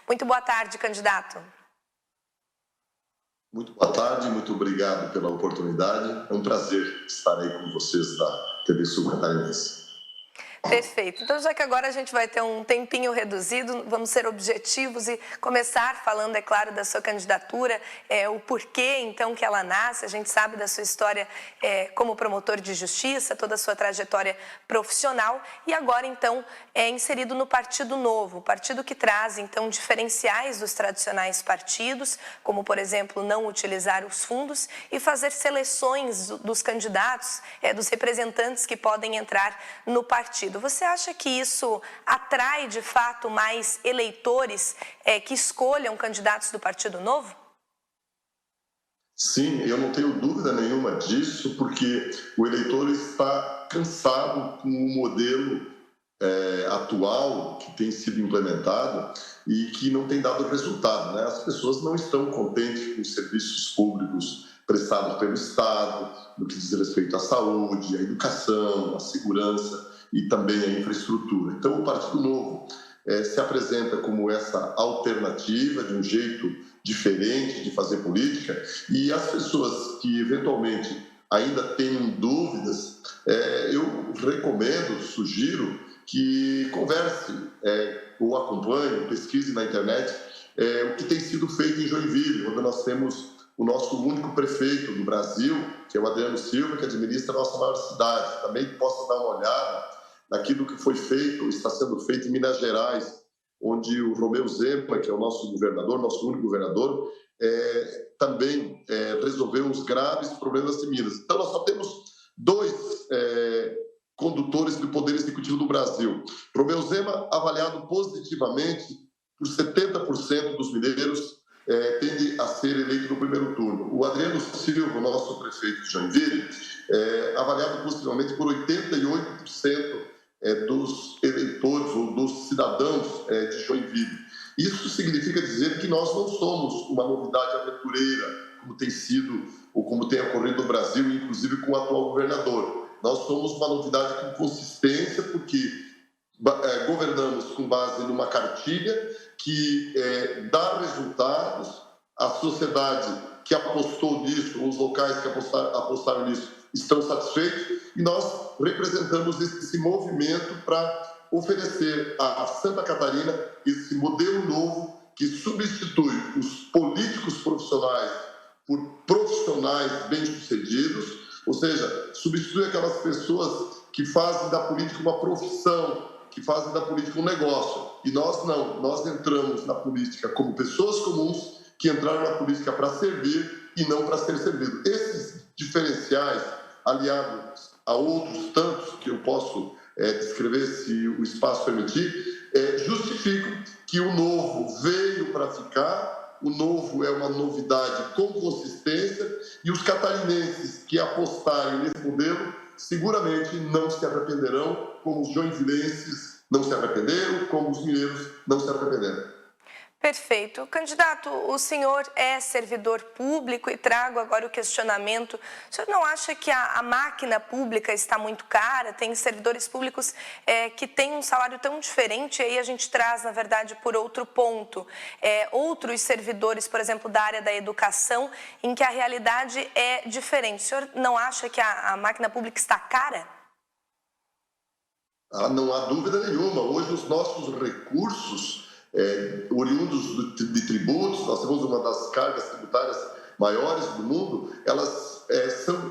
Muito boa tarde, candidato. Muito boa tarde, muito obrigado pela oportunidade. É um prazer estar aí com vocês da TV Sul Catarinense. Perfeito. Então, já que agora a gente vai ter um tempinho reduzido, vamos ser objetivos e começar falando, é claro, da sua candidatura, o porquê, então, que ela nasce. A gente sabe da sua história como promotor de justiça, toda a sua trajetória profissional e agora, então, é inserido no Partido Novo, o partido que traz, então, diferenciais dos tradicionais partidos, como, por exemplo, não utilizar os fundos e fazer seleções dos candidatos, dos representantes que podem entrar no partido. Você acha que isso atrai, de fato, mais eleitores que escolham candidatos do Partido Novo? Sim, eu não tenho dúvida nenhuma disso, porque o eleitor está cansado com o modelo atual que tem sido implementado e que não tem dado resultado, né? As pessoas não estão contentes com os serviços públicos prestados pelo Estado, no que diz respeito à saúde, à educação, à segurança e também à infraestrutura. Então, o Partido Novo se apresenta como essa alternativa, de um jeito diferente de fazer política, e as pessoas que eventualmente ainda tenham dúvidas, eu recomendo, sugiro que converse ou acompanhe, pesquise na internet o que tem sido feito em Joinville, onde nós temos o nosso único prefeito do Brasil, que é o Adriano Silva, que administra a nossa maior cidade. Também possa dar uma olhada naquilo que foi feito, está sendo feito em Minas Gerais, onde o Romeu Zema, que é o nosso governador, nosso único governador, também resolveu os graves problemas de Minas. Então, nós só temos dois condutores do Poder Executivo do Brasil. Romeu Zema, avaliado positivamente por 70% dos mineiros, tende a ser eleito no primeiro turno. O Adriano Silva, nosso prefeito de Joinville, avaliado positivamente por 88% dos eleitores ou dos cidadãos de Joinville. Isso significa dizer que nós não somos uma novidade aventureira, como tem sido ou como tem ocorrido no Brasil, inclusive com o atual governador. Nós somos uma novidade com consistência, porque governamos com base numa cartilha que dá resultados, a sociedade que apostou nisso, os locais que apostaram nisso, estão satisfeitos e nós representamos esse movimento para oferecer à Santa Catarina esse modelo novo que substitui os políticos profissionais por profissionais bem-sucedidos, ou seja, substitui aquelas pessoas que fazem da política uma profissão, que fazem da política um negócio. E nós não, nós entramos na política como pessoas comuns que entraram na política para servir e não para ser servido. Esses diferenciais, aliados a outros tantos que eu posso descrever se o espaço permitir, justificam que o novo veio para ficar, o novo é uma novidade com consistência e os catarinenses que apostarem nesse modelo seguramente não se arrependerão, como os joinvilenses não se arrependeram, como os mineiros não se arrependeram. Perfeito. Candidato, o senhor é servidor público e trago agora o questionamento. O senhor não acha que a máquina pública está muito cara? Tem servidores públicos que têm um salário tão diferente, e aí a gente traz, na verdade, por outro ponto, outros servidores, por exemplo, da área da educação, em que a realidade é diferente. O senhor não acha que a máquina pública está cara? Não há dúvida nenhuma. Hoje os nossos recursos oriundos de tributos, nós temos uma das cargas tributárias maiores do mundo,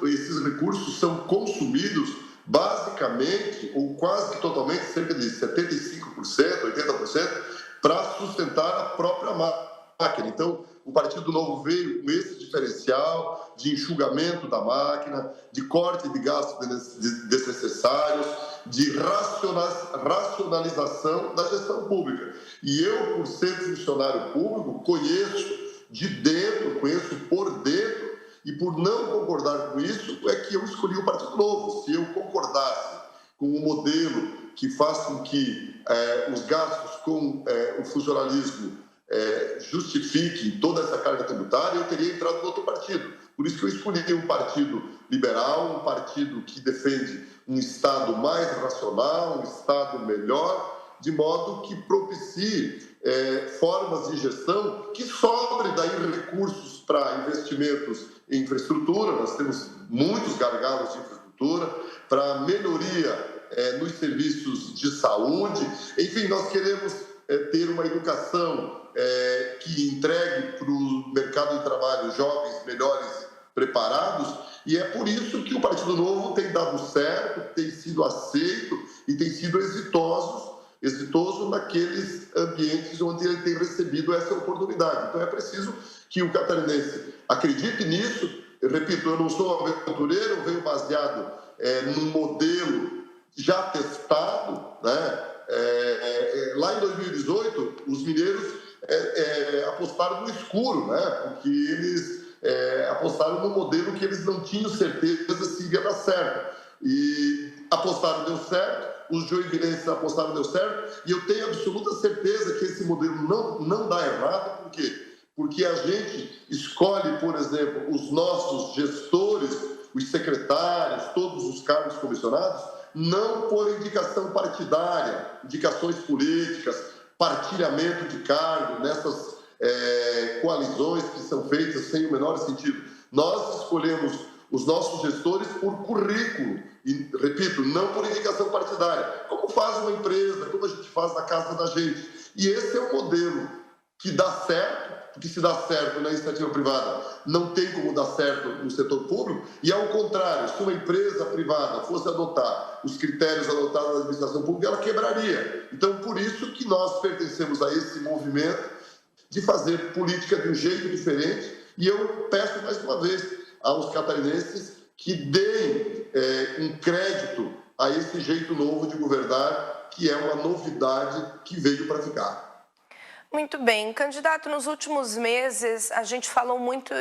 esses recursos são consumidos basicamente, ou quase que totalmente, cerca de 75%, 80%, para sustentar a própria máquina. Então, o Partido Novo veio com esse diferencial de enxugamento da máquina, de corte de gastos desnecessários, de racionalização da gestão pública. E eu, por ser funcionário público, conheço de dentro, conheço por dentro, e por não concordar com isso, é que eu escolhi o Partido Novo. Se eu concordasse com um modelo que faça com que os gastos com o funcionalismo justifiquem toda essa carga tributária, eu teria entrado no outro partido. Por isso que eu escolhi um partido liberal, um partido que defende um Estado mais racional, um Estado melhor, de modo que propicie formas de gestão que sobre daí recursos para investimentos em infraestrutura. Nós temos muitos gargalos de infraestrutura, para melhoria nos serviços de saúde. Enfim, nós queremos ter uma educação que entregue para o mercado de trabalho jovens melhores preparados, e é por isso que o Partido Novo tem dado certo, tem sido aceito e tem sido exitoso naqueles ambientes onde ele tem recebido essa oportunidade. Então é preciso que o catarinense acredite nisso. Eu repito, eu não sou aventureiro, eu venho baseado num modelo já testado, né? Lá em 2018, os mineiros apostaram no escuro, né? Porque eles apostaram no modelo que eles não tinham certeza se ia dar certo. E apostaram, deu certo. Os joinvilenses apostaram, deu certo. E eu tenho absoluta certeza que esse modelo não dá errado. Por quê? Porque a gente escolhe, por exemplo, os nossos gestores, os secretários, todos os cargos comissionados, não por indicação partidária, indicações políticas, partilhamento de cargo, nessas coalizões que são feitas sem o menor sentido. Nós escolhemos os nossos gestores por currículo, e, repito, não por indicação partidária, como faz uma empresa, como a gente faz na casa da gente. E esse é o modelo que dá certo, porque se dá certo na iniciativa privada, não tem como dar certo no setor público, e ao contrário, se uma empresa privada fosse adotar os critérios adotados na administração pública, ela quebraria. Então, por isso que nós pertencemos a esse movimento de fazer política de um jeito diferente, e eu peço mais uma vez aos catarinenses que deem um crédito a esse jeito novo de governar, que é uma novidade que veio para ficar. Muito bem. Candidato, nos últimos meses a gente falou muito,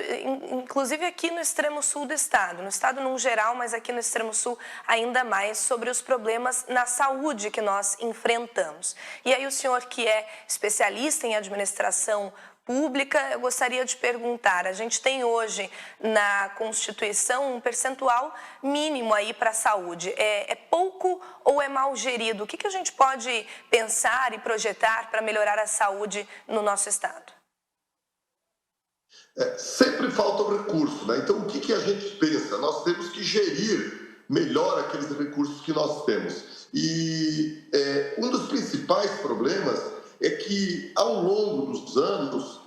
inclusive aqui no extremo sul do estado, no estado num geral, mas aqui no extremo sul ainda mais, sobre os problemas na saúde que nós enfrentamos. E aí o senhor, que é especialista em administração pública, eu gostaria de perguntar, a gente tem hoje na Constituição um percentual mínimo aí para a saúde. É pouco ou é mal gerido? O que a gente pode pensar e projetar para melhorar a saúde no nosso estado? Sempre falta o recurso, né? Então, o que a gente pensa? Nós temos que gerir melhor aqueles recursos que nós temos. E um dos principais problemas é que, ao longo dos anos,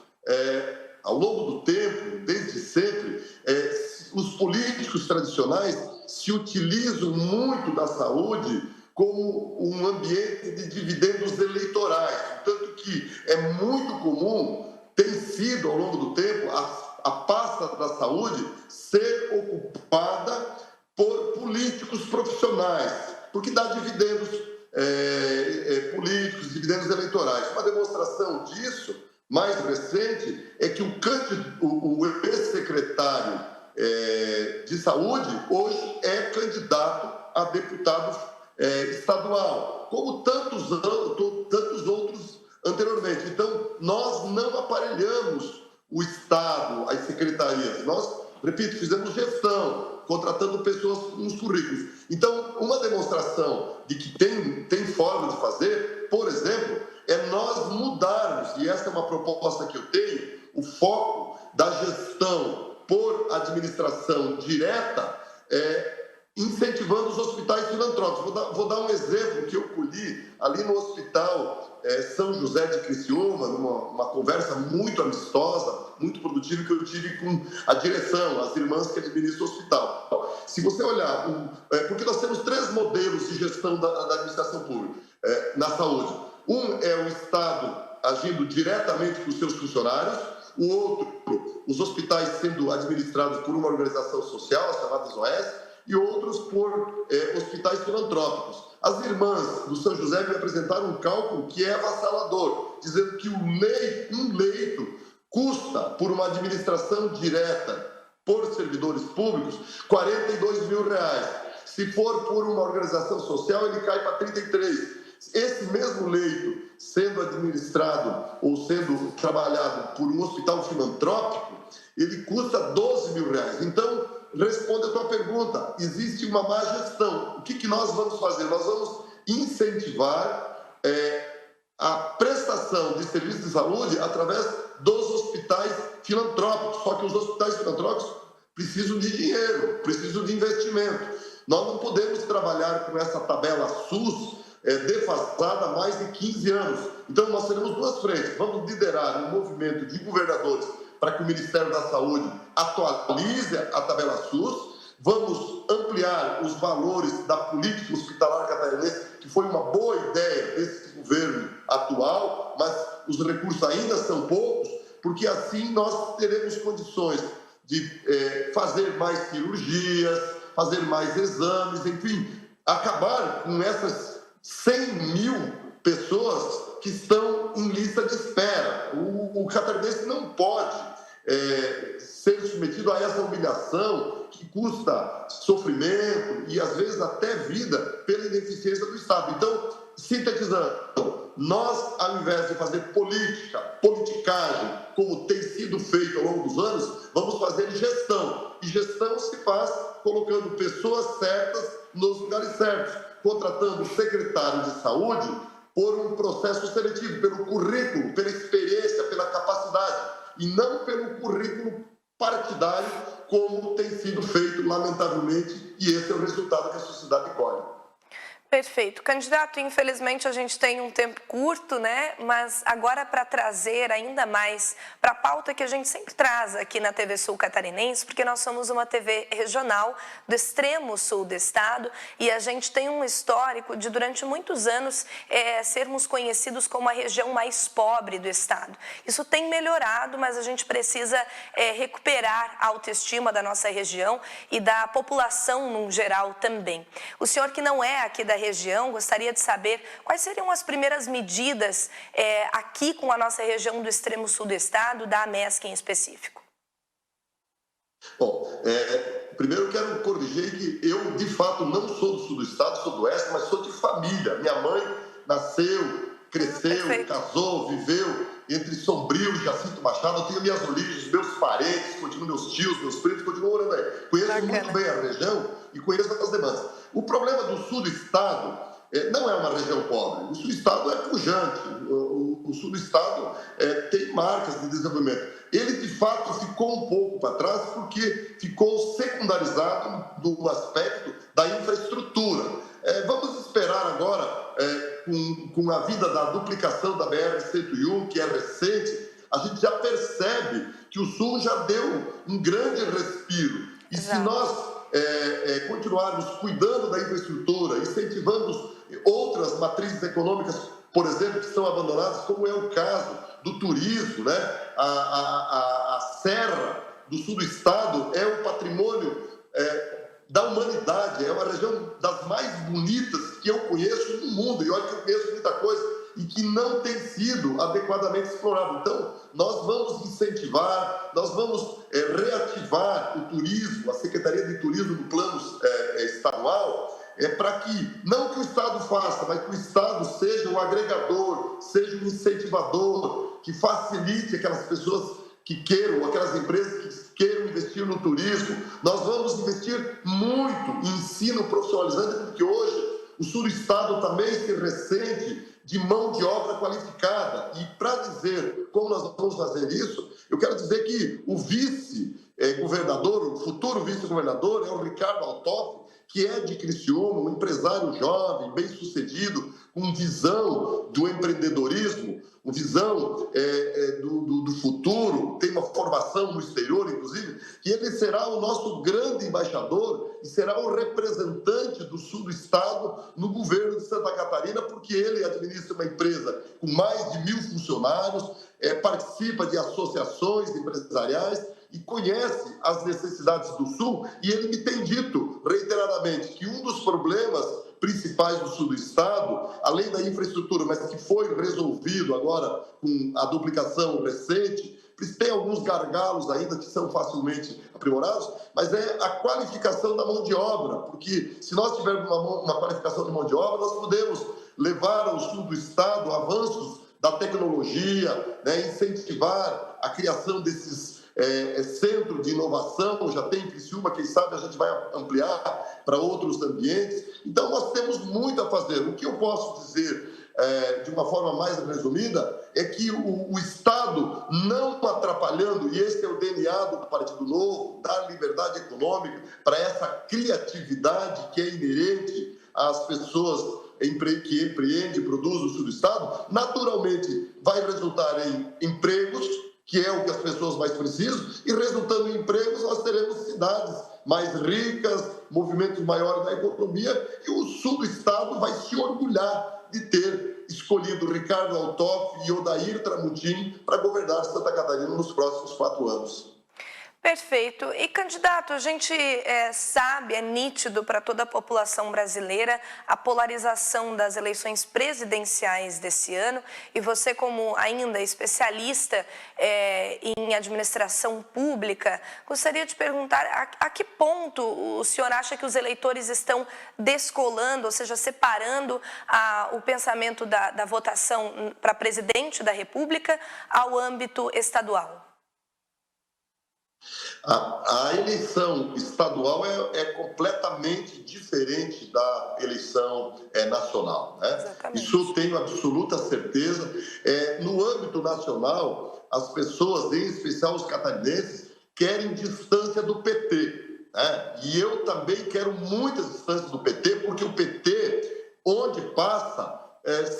ao longo do tempo, desde sempre, os políticos tradicionais se utilizam muito da saúde como um ambiente de dividendos eleitorais. Tanto que é muito comum, tem sido ao longo do tempo, a pasta da saúde ser ocupada por políticos profissionais, porque dá dividendos políticos, dividendos eleitorais. Uma demonstração disso, mais recente, é que o ex-secretário de saúde hoje é candidato a deputado estadual, como tantos outros anteriormente. Então, nós não aparelhamos o Estado, as secretarias. Nós, repito, fizemos gestão, contratando pessoas com os currículos. Então, uma demonstração de que tem forma de fazer, por exemplo, é nós mudarmos, e essa é uma proposta que eu tenho, o foco da gestão por administração direta, incentivando os hospitais filantrópicos. Vou dar um exemplo que eu colhi ali no Hospital São José de Criciúma, numa conversa muito amistosa, muito produtiva, que eu tive com a direção, as irmãs que administram o hospital. Se você olhar, porque nós temos 3 modelos de gestão da administração pública na saúde. Um é o Estado agindo diretamente com os seus funcionários, o outro, os hospitais sendo administrados por uma organização social, as chamadas OS, e outros por hospitais filantrópicos. As irmãs do São José me apresentaram um cálculo que é avassalador, dizendo que um leito custa, por uma administração direta, por servidores públicos, R$42 mil. Se for por uma organização social, ele cai para 33. Esse mesmo leito, sendo administrado ou sendo trabalhado por um hospital filantrópico, ele custa R$12 mil. Então, responde a tua pergunta. Existe uma má gestão. O que nós vamos fazer? Nós vamos incentivar a prestação prestação de serviços de saúde através dos hospitais filantrópicos. Só que os hospitais filantrópicos precisam de dinheiro, precisam de investimento. Nós não podemos trabalhar com essa tabela SUS defasada há mais de 15 anos. Então, nós teremos duas frentes. Vamos liderar um movimento de governadores para que o Ministério da Saúde atualize a tabela SUS. Vamos ampliar os valores da política hospitalar catarinense, que foi uma boa ideia desse governo atual, mas os recursos ainda são poucos, porque assim nós teremos condições de fazer mais cirurgias, fazer mais exames, enfim, acabar com essas 100 mil pessoas que estão em lista de espera. O catarinense não pode ser submetido a essa humilhação que custa sofrimento e, às vezes, até vida pela ineficiência do Estado. Então, sintetizando, nós, ao invés de fazer politicagem, como tem sido feito ao longo dos anos, vamos fazer gestão. E gestão se faz colocando pessoas certas nos lugares certos, contratando o secretário de saúde por um processo seletivo, pelo currículo, pela experiência, pela capacidade, e não pelo currículo partidário, como tem sido feito, lamentavelmente, e esse é o resultado que a sociedade colhe. Perfeito. Candidato, infelizmente a gente tem um tempo curto, né? Mas agora para trazer ainda mais para a pauta que a gente sempre traz aqui na TV Sul Catarinense, porque nós somos uma TV regional do extremo sul do estado e a gente tem um histórico de durante muitos anos sermos conhecidos como a região mais pobre do estado. Isso tem melhorado, mas a gente precisa recuperar a autoestima da nossa região e da população no geral também. O senhor que não é aqui da região, gostaria de saber quais seriam as primeiras medidas aqui com a nossa região do extremo sul do estado, da AMESC em específico. Bom, primeiro eu quero corrigir que eu, de fato, não sou do sul do estado, sou do oeste, mas sou de família. Minha mãe nasceu, cresceu, casou, viveu entre Sombrio e Jacinto Machado. Eu tenho minhas origens, meus parentes, continuam meus tios, meus primos, continuam morando aí. Conheço muito bem a região e conheço as demandas. O problema do sul do estado não é uma região pobre. O sul do estado é pujante. O sul do estado tem marcas de desenvolvimento. Ele, de fato, ficou um pouco para trás porque ficou secundarizado no aspecto da infraestrutura. Vamos esperar agora, com a vida da duplicação da BR-101, que é recente, a gente já percebe que o sul já deu um grande respiro. E se nós continuarmos cuidando da infraestrutura, incentivando outras matrizes econômicas, por exemplo, que estão abandonadas, como é o caso do turismo, né? A serra do sul do estado é um patrimônio da humanidade, é uma região das mais bonitas que eu conheço no mundo, e olha que eu conheço muita coisa, e que não tem sido adequadamente explorado. Então, nós vamos incentivar, nós vamos reativar o turismo, a Secretaria de Turismo do plano estadual, para que, não que o Estado faça, mas que o Estado seja um agregador, seja um incentivador, que facilite aquelas pessoas que queiram, aquelas empresas que queiram investir no turismo. Nós vamos investir muito em ensino profissionalizante, porque hoje o sul do estado também se ressente de mão de obra qualificada. E para dizer como nós vamos fazer isso, eu quero dizer que o vice-governador, o futuro vice-governador, é o Ricardo Altoff, que é de Criciúma, um empresário jovem, bem-sucedido, com visão do empreendedorismo, uma visão do futuro, tem uma formação no exterior, inclusive, que ele será o nosso grande embaixador e será o representante do sul do estado no governo de Santa Catarina, porque ele administra uma empresa com mais de 1.000 funcionários, participa de associações empresariais e conhece as necessidades do sul, e ele me tem dito reiteradamente que um dos problemas principais do sul do estado, além da infraestrutura, mas que foi resolvido agora com a duplicação recente, tem alguns gargalos ainda que são facilmente aprimorados, mas é a qualificação da mão de obra, porque se nós tivermos uma qualificação de mão de obra, nós podemos levar ao sul do estado avanços da tecnologia, né, incentivar a criação desses centro de inovação, já tem em Criciúma, quem sabe a gente vai ampliar para outros ambientes. Então, nós temos muito a fazer. O que eu posso dizer de uma forma mais resumida, é que o Estado não atrapalhando, e esse é o DNA do Partido Novo, dar liberdade econômica para essa criatividade que é inerente às pessoas que empreendem e produzem no sul do Estado, naturalmente vai resultar em empregos, que é o que as pessoas mais precisam, e resultando em empregos nós teremos cidades mais ricas, movimentos maiores da economia, e o sul do Estado vai se orgulhar de ter escolhido Ricardo Althoff e Odair Tramontim para governar Santa Catarina nos próximos 4 anos. Perfeito. E, candidato, a gente sabe, é nítido para toda a população brasileira a polarização das eleições presidenciais desse ano, e você, como ainda especialista em administração pública, gostaria de perguntar a que ponto o senhor acha que os eleitores estão descolando, ou seja, separando o pensamento da votação para presidente da República ao âmbito estadual? A eleição estadual é completamente diferente da eleição nacional, né? Exatamente. Isso eu tenho absoluta certeza. No âmbito nacional, as pessoas, em especial os catarinenses, querem distância do PT, né? E eu também quero muita distância do PT, porque o PT, onde passa,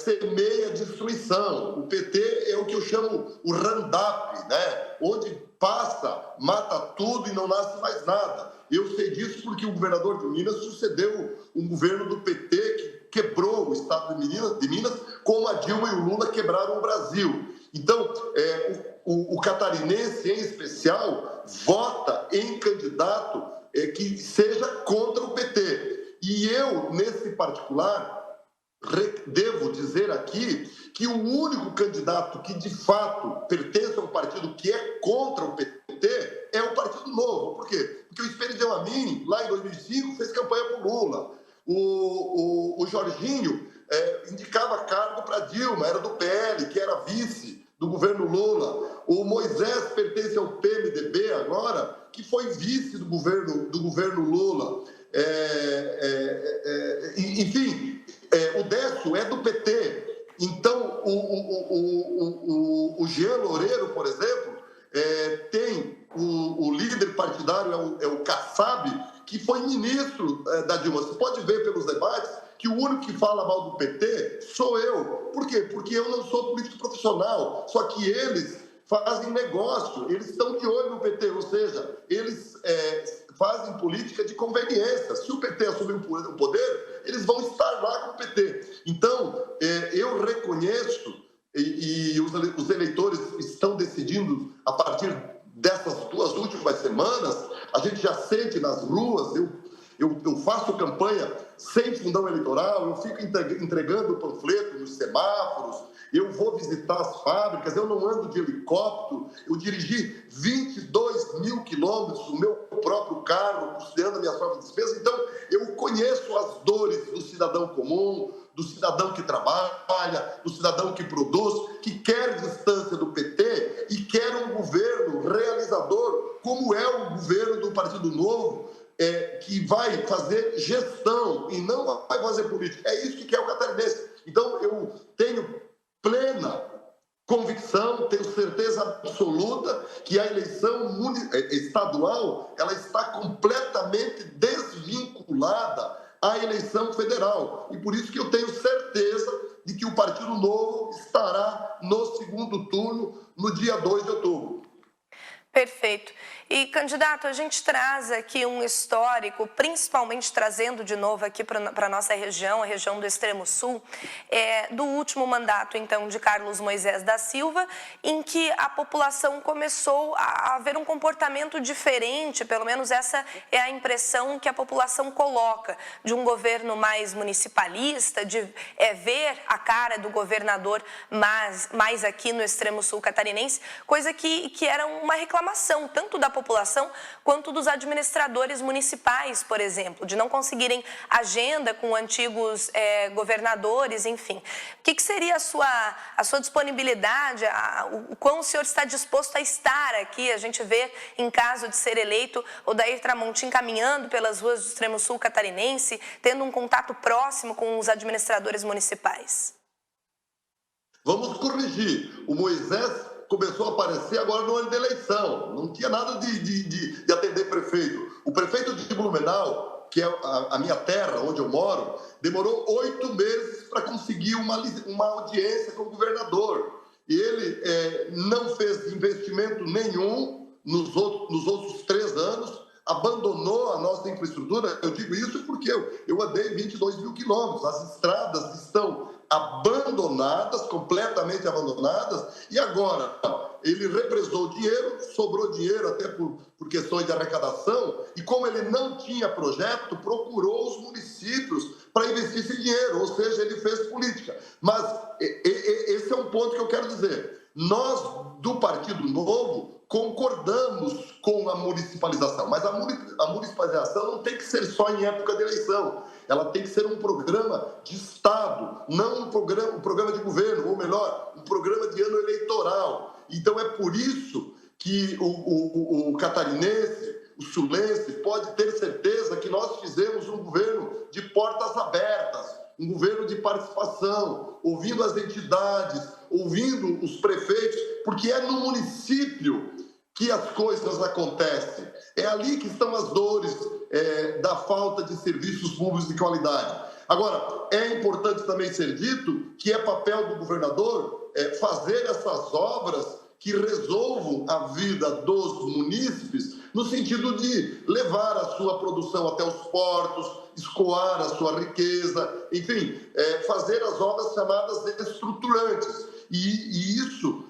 semeia destruição. O PT é o que eu chamo o Roundup, né? Onde passa, mata tudo e não nasce mais nada. Eu sei disso porque o governador de Minas sucedeu um governo do PT que quebrou o estado de Minas, como a Dilma e o Lula quebraram o Brasil. Então, o catarinense, em especial, vota em candidato que seja contra o PT. E eu, nesse particular, devo dizer aqui que o único candidato que de fato pertence a um partido que é contra o PT é o Partido Novo. Por quê? Porque o Espírito Amin, lá em 2005, fez campanha para o Lula. O Jorginho indicava cargo para Dilma, era do PL, que era vice do governo Lula. O Moisés pertence ao PMDB agora, que foi vice do governo Lula. Enfim, o Décio é do PT. Então, o Jean Loureiro, por exemplo, tem o líder partidário, é o Kassab, que foi ministro da Dilma. Você pode ver pelos debates que o único que fala mal do PT sou eu. Por quê? Porque eu não sou político profissional, só que eles fazem negócio, eles estão de olho no PT, ou seja, eles fazem política de conveniência. Se o PT assumir o poder, eles vão estar lá com o PT. Então, eu reconheço, e os eleitores estão decidindo a partir dessas 2 últimas semanas, a gente já sente nas ruas, eu faço campanha sem fundão eleitoral, eu fico entregando panfleto nos semáforos, eu vou visitar as fábricas, eu não ando de helicóptero, eu dirigi 22 mil quilômetros no meu próprio carro, custeando minhas próprias despesas. Então, eu conheço as dores do cidadão comum, do cidadão que trabalha, do cidadão que produz, que quer distância do PT e quer um governo realizador, como é o governo do Partido Novo, que vai fazer gestão e não vai fazer política. É isso que quer o catarinense. Então, eu tenho plena convicção, tenho certeza absoluta que a eleição estadual ela está completamente desvinculada à eleição federal. E por isso que eu tenho certeza de que o Partido Novo estará no segundo turno, no dia 2 de outubro. Perfeito. E, candidato, a gente traz aqui um histórico, principalmente trazendo de novo aqui para a nossa região, a região do Extremo Sul, do último mandato, então, de Carlos Moisés da Silva, em que a população começou a ver um comportamento diferente, pelo menos essa é a impressão que a população coloca, de um governo mais municipalista, de ver a cara do governador mais aqui no Extremo Sul catarinense, coisa que era uma reclamação, tanto da população quanto dos administradores municipais, por exemplo, de não conseguirem agenda com antigos governadores, enfim. O que seria a sua disponibilidade, o quão o senhor está disposto a estar aqui? A gente vê, em caso de ser eleito, Odair Tramontim caminhando pelas ruas do Extremo Sul catarinense, tendo um contato próximo com os administradores municipais. Vamos corrigir. O Moisés começou a aparecer agora no ano da eleição. Não tinha nada de atender prefeito. O prefeito de Blumenau, que é a minha terra, onde eu moro, demorou 8 meses para conseguir uma audiência com o governador. E ele não fez investimento nenhum nos outros 3 anos, abandonou a nossa infraestrutura. Eu digo isso porque eu andei 22 mil quilômetros. As estradas estão abandonadas, completamente abandonadas, e agora ele represou dinheiro, sobrou dinheiro até por questões de arrecadação, e como ele não tinha projeto, procurou os municípios para investir esse dinheiro, ou seja, ele fez política. Mas esse é um ponto que eu quero dizer. Nós, do Partido Novo, concordamos com a municipalização, mas a municipalização não tem que ser só em época de eleição. Ela tem que ser um programa de Estado, não um programa de governo, ou melhor, um programa de ano eleitoral. Então é por isso que o catarinense, o sulense, pode ter certeza que nós fizemos um governo de portas abertas, um governo de participação, ouvindo as entidades, ouvindo os prefeitos, porque é no município que as coisas acontecem. É ali que estão as dores da falta de serviços públicos de qualidade. Agora, é importante também ser dito que é papel do governador fazer essas obras que resolvam a vida dos munícipes no sentido de levar a sua produção até os portos, escoar a sua riqueza, enfim, fazer as obras chamadas estruturantes. E isso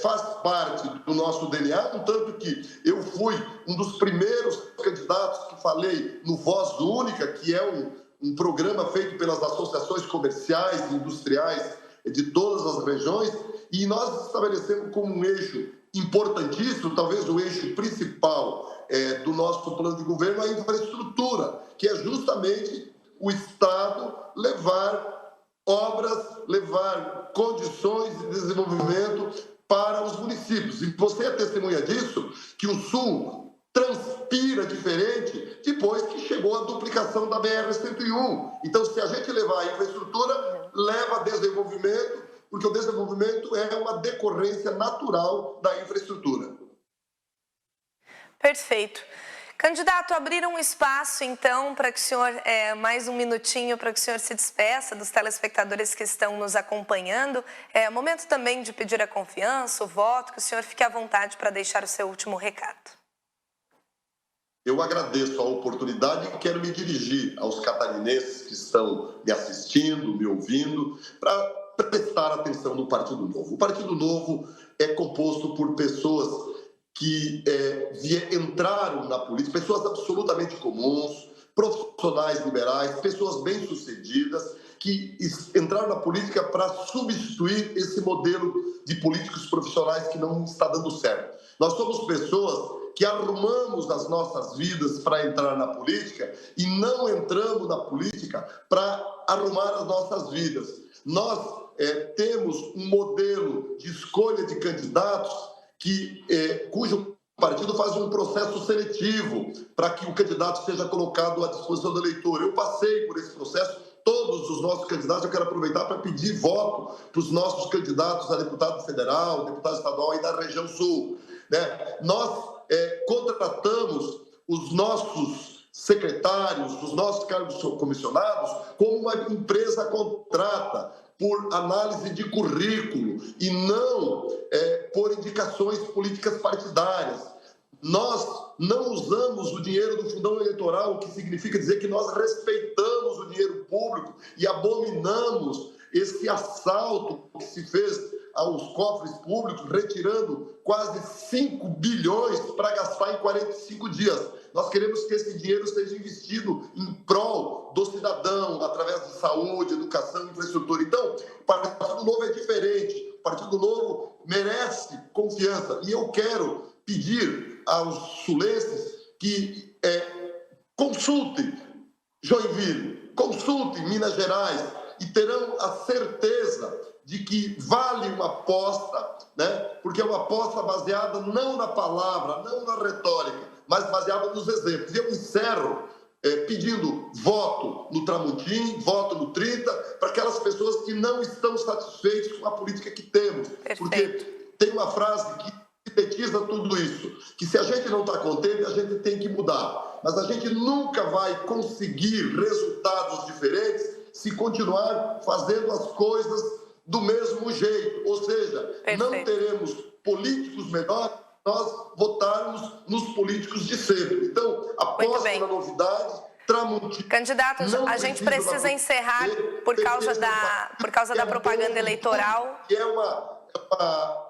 faz parte do nosso DNA, no tanto que eu fui um dos primeiros candidatos que falei no Voz Única, que é um programa feito pelas associações comerciais e industriais de todas as regiões, e nós estabelecemos como um eixo importantíssimo, talvez o eixo principal do nosso plano de governo, a infraestrutura, que é justamente o Estado levar obras, levar condições de desenvolvimento para os municípios. E você é testemunha disso, que o Sul transpira diferente depois que chegou a duplicação da BR-101. Então, se a gente levar a infraestrutura, leva desenvolvimento, porque o desenvolvimento é uma decorrência natural da infraestrutura. Perfeito. Candidato, abriram um espaço, então, para que o senhor, mais um minutinho, para que o senhor se despeça dos telespectadores que estão nos acompanhando. É momento também de pedir a confiança, o voto, que o senhor fique à vontade para deixar o seu último recado. Eu agradeço a oportunidade e quero me dirigir aos catarinenses que estão me assistindo, me ouvindo, para prestar atenção no Partido Novo. O Partido Novo é composto por pessoas que entraram na política, pessoas absolutamente comuns, profissionais liberais, pessoas bem-sucedidas, que entraram na política para substituir esse modelo de políticos profissionais que não está dando certo. Nós somos pessoas que arrumamos as nossas vidas para entrar na política e não entramos na política para arrumar as nossas vidas. Nós temos um modelo de escolha de candidatos cujo partido faz um processo seletivo para que o candidato seja colocado à disposição do eleitor. Eu passei por esse processo, todos os nossos candidatos, eu quero aproveitar para pedir voto para os nossos candidatos a deputado federal, deputado estadual e da região sul. Né? Nós contratamos os nossos secretários, os nossos cargos comissionados, como uma empresa contrata, por análise de currículo e não por indicações políticas partidárias. Nós não usamos o dinheiro do fundão eleitoral, o que significa dizer que nós respeitamos o dinheiro público e abominamos esse assalto que se fez aos cofres públicos, retirando quase 5 bilhões para gastar em 45 dias. Nós queremos que esse dinheiro seja investido em prol do cidadão, através de saúde, educação, infraestrutura. Então, o Partido Novo é diferente. O Partido Novo merece confiança. E eu quero pedir aos sulenses que consultem Joinville, consultem Minas Gerais e terão a certeza de que vale uma aposta, né? Porque é uma aposta baseada não na palavra, não na retórica, mas baseada nos exemplos. E eu encerro pedindo voto no Tramontim, voto no 30, para aquelas pessoas que não estão satisfeitas com a política que temos. Perfeito. Porque tem uma frase que sintetiza tudo isso, que se a gente não está contente, a gente tem que mudar. Mas a gente nunca vai conseguir resultados diferentes se continuar fazendo as coisas do mesmo jeito. Ou seja, Perfeito. Não teremos políticos melhores se nós votarmos nos políticos de sempre. Então, aposta na novidade, Tramontim. Candidato, a gente precisa encerrar por causa da propaganda eleitoral. Que é uma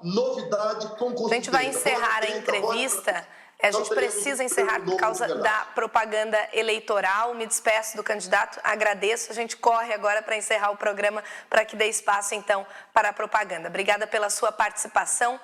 novidade com consistência. A gente vai encerrar a entrevista. A gente precisa encerrar por causa da propaganda eleitoral. Me despeço do candidato, agradeço. A gente corre agora para encerrar o programa para que dê espaço, então, para a propaganda. Obrigada pela sua participação.